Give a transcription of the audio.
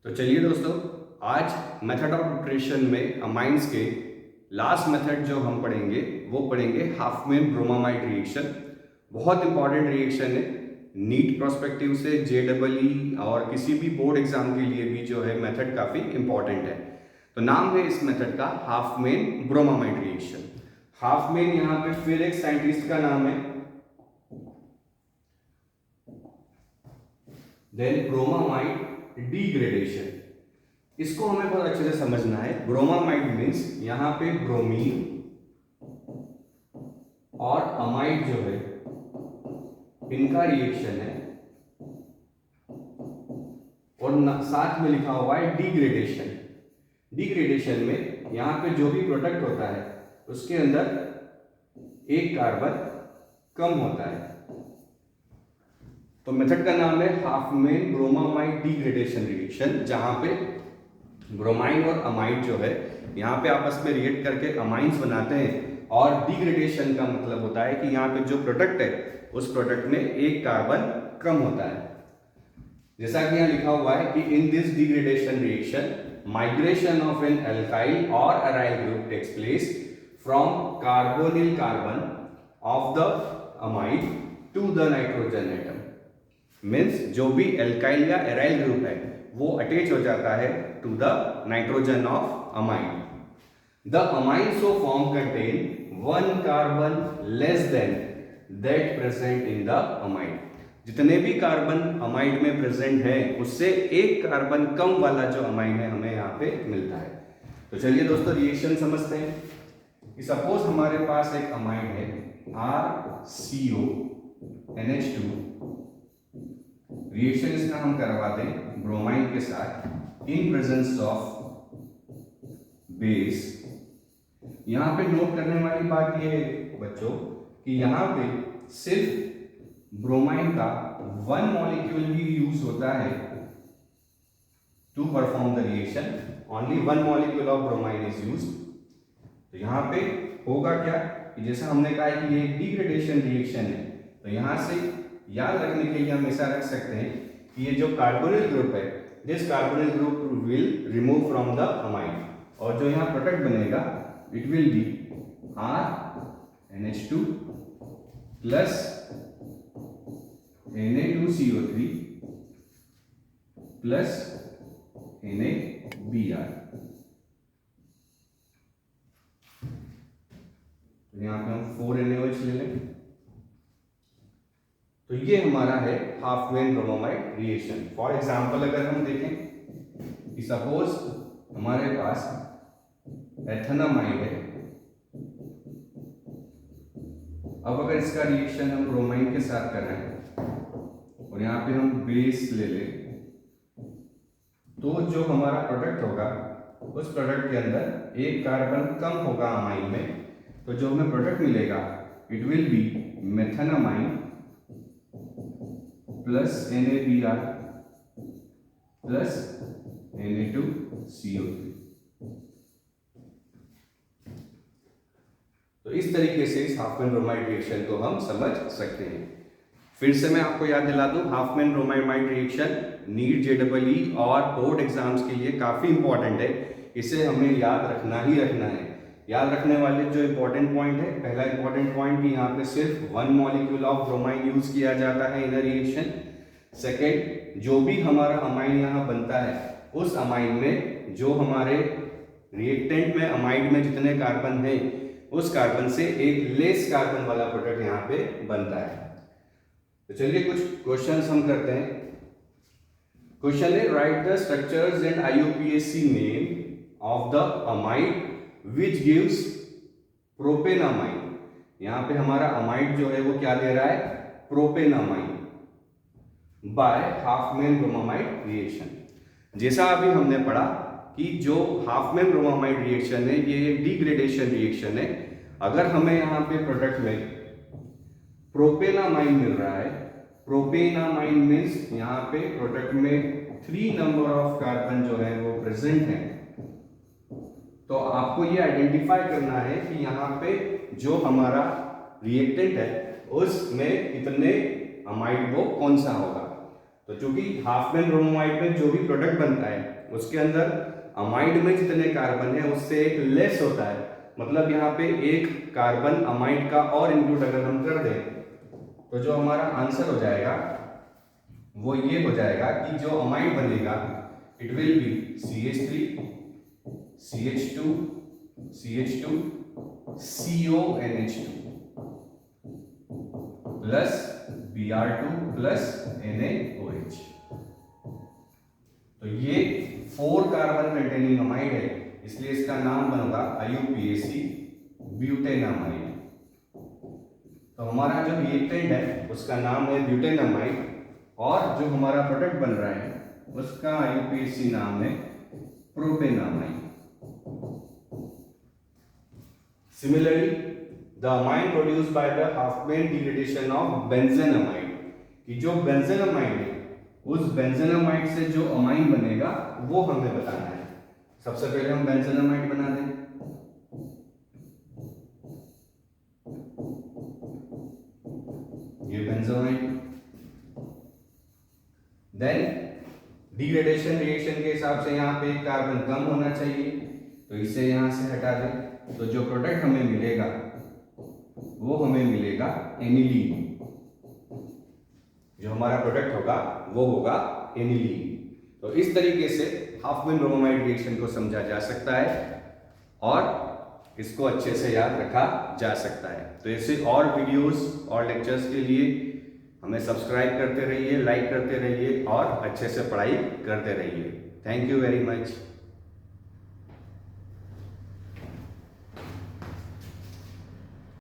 तो चलिए दोस्तों, आज मेथड ऑफ प्रिपरेशन में अमाइंस के लास्ट मेथड जो हम पढ़ेंगे वो पढ़ेंगे हाफमैन ब्रोमामाइड रिएक्शन। बहुत इंपॉर्टेंट रिएक्शन है। नीट प्रोस्पेक्टिव से जेईई और किसी भी बोर्ड एग्जाम के लिए भी जो है मेथड काफ़ी इंपॉर्टेंट है। तो नाम है इस मेथड का हाफमैन ब्रोमामाइड रिएक्शन। हाफमैन यहाँ पे फिर एक साइंटिस्ट का नाम है। देन ब्रोमामाइड डिग्रेडेशन, इसको हमें बहुत अच्छे से समझना है। ब्रोमामाइड मीन्स यहाँ पे ब्रोमीन और अमाइड जो है इनका रिएक्शन है, और साथ में लिखा हुआ है डिग्रेडेशन। डिग्रेडेशन में यहाँ पे जो भी प्रोडक्ट होता है उसके अंदर एक कार्बन कम होता है। तो मेथड का नाम है हाफमैन ब्रोमामाइड डिग्रेडेशन रिएक्शन, जहां पे ब्रोमाइन और अमाइड जो है यहाँ पे आपस में रिएक्ट करके अमाइंस बनाते हैं, और डिग्रेडेशन का मतलब होता है कि यहाँ पे जो प्रोडक्ट है उस प्रोडक्ट में एक कार्बन कम होता है। जैसा कि यहाँ लिखा हुआ है कि in this degradation reaction migration of an alkyl और aryl group takes place from carbonyl carbon of the amide to the nitrogen atom. Means जो भी एल्काइल या एराइल ग्रुप है वो अटैच हो जाता है to the nitrogen of amide. The amine so form contain one carbon less than that present in the amide. जितने भी कार्बन अमाइड में प्रेजेंट है उससे एक कार्बन कम वाला जो अमाइन है हमें यहाँ पे मिलता है। तो चलिए दोस्तों रिएक्शन समझते हैं कि सपोज हमारे पास एक अमाइड है RCO NH2। रिएक्शन इसका हम करवाते हैं ब्रोमाइन के साथ इन प्रेजेंस ऑफ बेस। यहां पे नोट करने वाली बात यह है बच्चों कि यहां पे सिर्फ ब्रोमाइन का वन मॉलिक्यूल ही यूज होता है to perform the reaction. Only one molecule of bromine is use. तो यहां पे होगा क्या कि जैसा हमने कहा है कि ये डिग्रेडेशन रिएक्शन है, तो यहां से याद रखने के लिए हम ऐसा रख सकते हैं कि ये जो कार्बोनिल ग्रुप है, this carbonyl group will remove from the amine, और जो यहाँ प्रोडक्ट बनेगा it will B RNH2 plus Na2CO3 plus NaBr। तो यहाँ पे हम 4 NaOH ले लें। तो ये हमारा है Hopman bromamide reaction. For example अगर हम देखें कि सपोज हमारे पास एथेनामाइड है। अब अगर इसका रिएक्शन हम ब्रोमाइन के साथ कर रहे हैं और यहाँ पे हम बेस ले लें, तो जो हमारा प्रोडक्ट होगा उस प्रोडक्ट के अंदर एक कार्बन कम होगा अमाइन में। तो जो हमें प्रोडक्ट मिलेगा it will be methanamine plus NaBr plus Na2CO3। तो इस तरीके से इस हाफमैन ब्रोमाइड रिएक्शन को हम समझ सकते हैं। फिर से मैं आपको याद दिला दूं, Hofmann bromide reaction NEET JEE और बोर्ड एग्जाम्स के लिए काफी इंपॉर्टेंट है। इसे हमें याद रखना ही रखना है। याद रखने वाले जो इंपॉर्टेंट पॉइंट है, पहला इंपॉर्टेंट पॉइंट कि यहाँ पे सिर्फ one molecule of bromine use किया जाता है इन रिएक्शन। सेकेंड, जो भी हमारा अमाइन यहाँ बनता है उस अमाइन में जो हमारे रिएक्टेंट में अमाइड में जितने कार्बन हैं उस कार्बन से एक लेस कार्बन वाला प्रोडक्ट यहाँ पे बनता है। तो चलिए कुछ क्वेश्चंस हम करते हैं। क्वेश्चन है right the structures and IUPAC name of the amide which gives propanamine. यहाँ पे हमारा अमाइड जो है वो क्या दे रहा है, propanamine by Hofmann bromamide reaction. जैसा अभी हमने पढ़ा कि जो हाफमैन ब्रोमामाइड रिएक्शन है ये डिग्रेडेशन रिएक्शन है। अगर हमें यहाँ पे प्रोडक्ट में प्रोपेनामाइन मिल रहा है, प्रोपेनामाइन मीन्स यहाँ पे प्रोडक्ट में 3 नंबर ऑफ कार्बन जो है वो प्रेजेंट है, तो आपको ये आइडेंटिफाई करना है कि यहाँ पे जो हमारा रिएक्टेंट है उसमें कितने अमाइड वो कौन सा होगा। तो चूंकि हाफमैन ब्रोमाइड में जो भी प्रोडक्ट बनता है उसके अंदर अमाइड में जितने कार्बन है उससे एक लेस होता है, मतलब यहाँ पे एक कार्बन अमाइड का और इंक्लूड अगर हम कर दें तो जो हमारा आंसर हो जाएगा वो ये हो जाएगा कि जो अमाइड बनेगा it will B CH3 CH2 CH2 CONH2 plus Br2 plus NaOH। तो ये 4 कार्बन कंटेनिंग अमाइड है, इसलिए इसका नाम बनेगा IUPAC ब्यूटेनामाइड। तो हमारा जो रिएक्टेंट है उसका नाम है ब्यूटेनामाइड और जो हमारा प्रोडक्ट बन रहा है उसका IUPAC नाम है propanamide. Similarly the amine produced by the Hofmann degradation of benzenamide, कि जो बेंजेनामाइड है उस बेंजेनामाइड से जो अमाइन बनेगा वो हमें बताना है। सबसे पहले हम बेंजेनामाइड बना दें। ये बेंजेनामाइड, देन डिग्रेडेशन रिएक्शन के हिसाब से यहाँ पे एक कार्बन कम होना चाहिए तो इसे यहां से हटा दें, तो जो प्रोडक्ट हमें मिलेगा वो हमें मिलेगा एनिलीन। जो हमारा प्रोडक्ट होगा वो होगा एनिलीन। तो इस तरीके से हाफमैन ब्रोमाइड रिएक्शन को समझा जा सकता है और इसको अच्छे से याद रखा जा सकता है। तो ऐसे और वीडियोस और लेक्चर्स के लिए हमें सब्सक्राइब करते रहिए, लाइक करते रहिए और अच्छे से पढ़ाई करते रहिए। Thank you very much.